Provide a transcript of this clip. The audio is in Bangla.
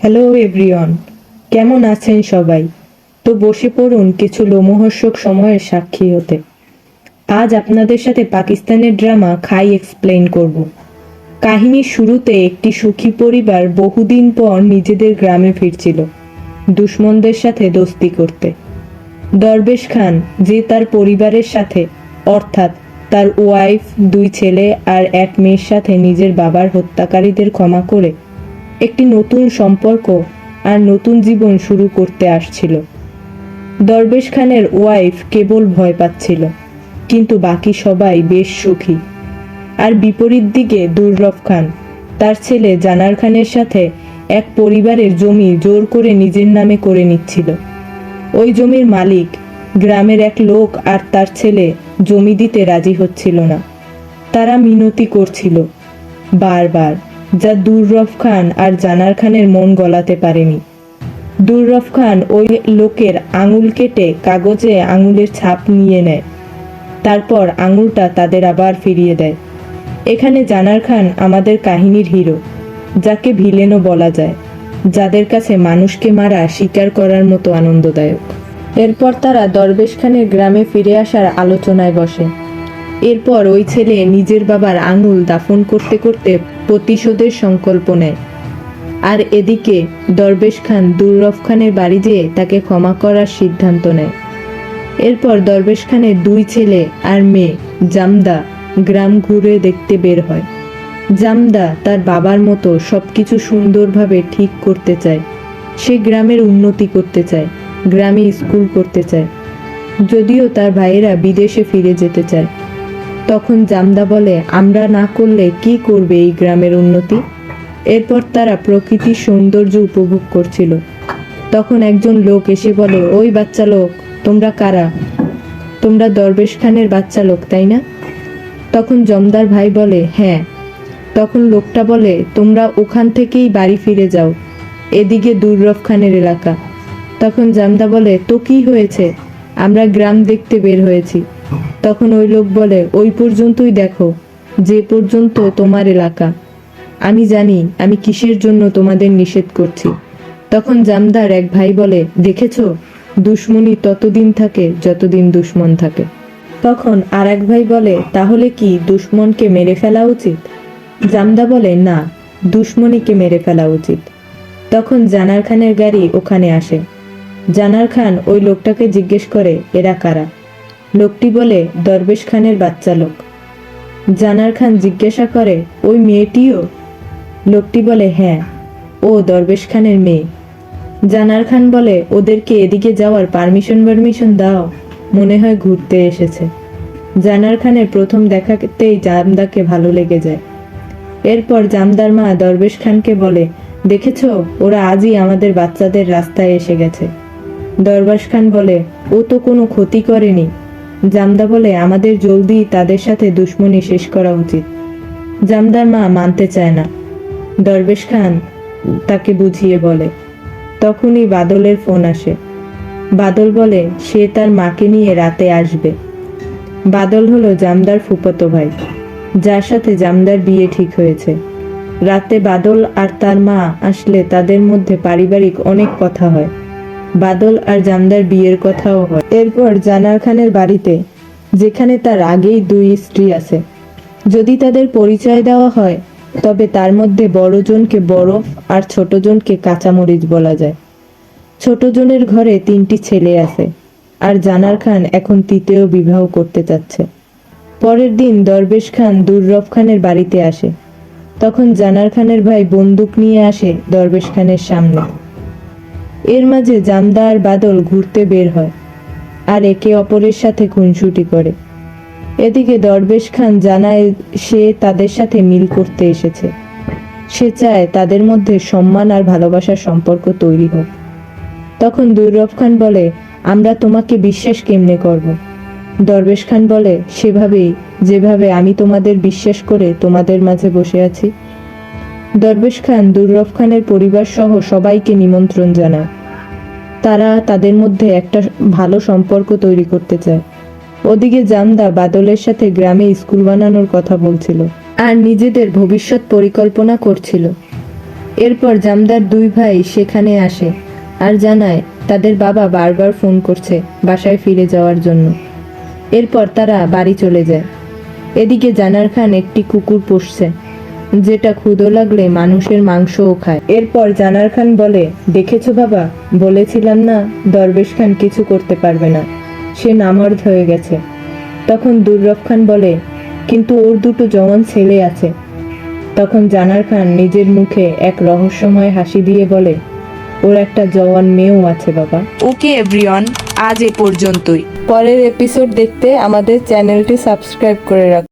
হ্যালো এভরিওয়ান, কেমন আছেন সবাই? তো বসে পড়ুন কিছু লোমহর্ষক সময়ের সাক্ষী হতে। আজ আপনাদের সাথে পাকিস্তানের ড্রামা খাই এক্সপ্লেইন করব। কাহিনীর শুরুতে একটি সুখী পরিবার বহুদিন পর নিজেদের গ্রামে ফিরছিল দুশ্মনদের সাথে দোস্তি করতে। দরবেশ খান, যে তার পরিবারের সাথে অর্থাৎ তার ওয়াইফ, দুই ছেলে আর এক মেয়ের সাথে নিজের বাবার হত্যাকারীদের ক্ষমা করে একটি নতুন সম্পর্ক আর নতুন জীবন শুরু করতে আসছিল। দরবেশ খানের ওয়াইফ কেবল ভয় পাচ্ছিল, কিন্তু বাকি সবাই বেশ সুখী। আর বিপরীত দিকে দুর্রফ খান তার ছেলে জানার খানের সাথে এক পরিবারের জমি জোর করে নিজের নামে করে নিচ্ছিল। ওই জমির মালিক গ্রামের এক লোক আর তার ছেলে জমি দিতে রাজি হচ্ছিল না। তারা মিনতি করছিল বারবার, যা দুর্রফ খান আর জানার খানের মন গলাতে পারেনি। দুর্রফ খান ওই লোকের আঙুল কেটে কাগজে আঙুলের ছাপ নিয়ে নেয়, তারপর আঙুলটা তাদের আবার ফিরিয়ে দেয়। এখানে জানার খান আমাদের কাহিনীর হিরো, যাকে ভিলেনও বলা যায়, যাদের কাছে মানুষকে মারা স্বীকার করার মতো আনন্দদায়ক। এরপর তারা দরবেশ খানের গ্রামে ফিরে আসার আলোচনায় বসে। এরপর ওই ছেলে নিজের বাবার আঙুল দাফন করতে করতে প্রতিশোধের সংকল্প নেয়। আর এদিকে দরবেশ খান দুর্রফ খানের বাড়ি যেয়ে তাকে ক্ষমা করার সিদ্ধান্ত নেয়। এরপর দরবেশ খানের দুই ছেলে আর মেয়ে জামদা গ্রাম ঘুরে দেখতে বের হয়। জামদা তার বাবার মতো সবকিছু সুন্দরভাবে ঠিক করতে চায়। সে গ্রামের উন্নতি করতে চায়, গ্রামে স্কুল করতে চায়, যদিও তার ভাইয়েরা বিদেশে ফিরে যেতে চায়। তখন জামদা বলে, আমরা না করলে কি করবে এই গ্রামের উন্নতি? এরপর তারা প্রকৃতির সৌন্দর্য উপভোগ করছিল। তখন একজন লোক এসে বলে, ওই বাচ্চা লোক, তোমরা কারা? তোমরা দরবেশ খানের বাচ্চা লোক, তাই না? তখন জমদার ভাই বলে, হ্যাঁ। তখন লোকটা বলে, তোমরা ওখান থেকেই বাড়ি ফিরে যাও, এদিকে দুর্রফ খানের এলাকা। তখন জামদা বলে, তো কি হয়েছে? আমরা গ্রাম দেখতে বের হয়েছি। তখন ওই লোক বলে, ওই পর্যন্তই দেখো, যে পর্যন্ত তোমার এলাকা। আমি জানি আমি কিসের জন্য তোমাদের নিষেধ করছি। তখন জামদার এক ভাই বলে, দেখেছ, দুশ্মনী ততদিন থাকে যতদিন দুশ্মন থাকে। তখন আর এক ভাই বলে, তাহলে কি দুশ্মনকে মেরে ফেলা উচিত? জামদা বলে, না, দুশ্মনীকে মেরে ফেলা উচিত। তখন জানার খানের গাড়ি ওখানে আসে। জানার খান ওই লোকটাকে জিজ্ঞেস করে, এরা কারা? লোকটি বলে, দরবেশ খানের বাচ্চা লোক। জানার খান জিজ্ঞাসা করে, ওই মেয়েটিও? লোকটি বলে, হ্যাঁ, ও দরবেশ খানের মেয়ে। জানার খান বলে, ওদেরকে এদিকে যাওয়ার পারমিশন দাও, মনে হয় ঘুরতে এসেছে। জানার খানের প্রথম দেখাতেই জামদাকে ভালো লেগে যায়। এরপর জামদার মা দরবেশ খানকে বলে, দেখেছ, ওরা আজই আমাদের বাচ্চাদের রাস্তায় এসে গেছে। দরবেশ খান বলে, ও তো কোনো ক্ষতি করেনি। জামদা বলে, আমাদের জলদি তাদের সাথে দুশ্মনী শেষ করা উচিত। জামদার মা মানতে চায় না। দরবেশ খান তাকে বুঝিয়ে বলে। তখনই বাদলের ফোন আসে। বাদল বলে সে তার মাকে নিয়ে রাতে আসবে। বাদল হলো জামদার ফুফাতো ভাই, যার সাথে জামদার বিয়ে ঠিক হয়েছে। রাতে বাদল আর তার মা আসলে তাদের মধ্যে পারিবারিক অনেক কথা হয়। বাদল আর জামদার বিয়ের কথাও হয়। এরপর জানার খানের বাড়িতে, যেখানে তার আগেই দুই স্ত্রী আছে, যদি তাদের পরিচয় দেওয়া হয় তবে তার মধ্যে বড়জনকে বরফ আর ছোটজনকে কাঁচামরিচ বলা যায়। ছোটজনের ঘরে 3টি ছেলে আছে, আর জানার খান এখন তৃতীয় বিবাহ করতে চাচ্ছে। পরের দিন দরবেশ খান দুর্রফ খানের বাড়িতে আসে। তখন জানার খানের ভাই বন্দুক নিয়ে আসে দরবেশ খানের সামনে। এর মাঝে জামদা আর বাদল ঘুরতে বের হয় আর একে অপরের সাথে খুনসুটি করে। এদিকে দরবেশ খান জানায় সে তাদের সাথে মিল করতে এসেছে। সে চায় তাদের মধ্যে সম্মান আর ভালোবাসার সম্পর্ক তৈরি হোক। তখন দুর্রফ খান বলে, আমরা তোমাকে বিশ্বাস কেমনে করব? দরবেশ খান বলে, সেভাবেই, যেভাবে আমি তোমাদের বিশ্বাস করে তোমাদের মাঝে বসে আছি। দরবেশ খান দুর্রফ খানের পরিবার সহ সবাইকে নিমন্ত্রণ জানায়। তারা তাদের মধ্যে একটা ভালো সম্পর্ক তৈরি করতে চায়। ওদিকে জামদা বাদলের সাথে গ্রামে স্কুল বানানোর কথা বলছিল আর নিজেদের ভবিষ্যৎ পরিকল্পনা করছিল। এরপর জামদার দুই ভাই সেখানে আসে আর জানায় তাদের বাবা বারবার ফোন করছে বাসায় ফিরে যাওয়ার জন্য। এরপর তারা বাড়ি চলে যায়। এদিকে জানার খান একটি কুকুর পুষছে, যেটা ক্ষুধা লাগলে মানুষের মাংসও খায়। এরপর জানার খান বলে, দেখেছো বাবা, বলেছিলাম না দরবেশ খান কিছু করতে পারবে না, সে নামর্দ হয়ে গেছে। তখন দুর্রব খান বলে, কিন্তু ওর দুটো জওয়ান ছেলে আছে। তখন জানার খান নিজের মুখে এক রহস্যময় হাসি দিয়ে বলে, ওর একটা জওয়ান মেয়েও আছে বাবা। ওকে এভরিওয়ান, আজ এ পর্যন্তই। পরের এপিসোড দেখতে আমাদের চ্যানেলটি সাবস্ক্রাইব করে রাখুন।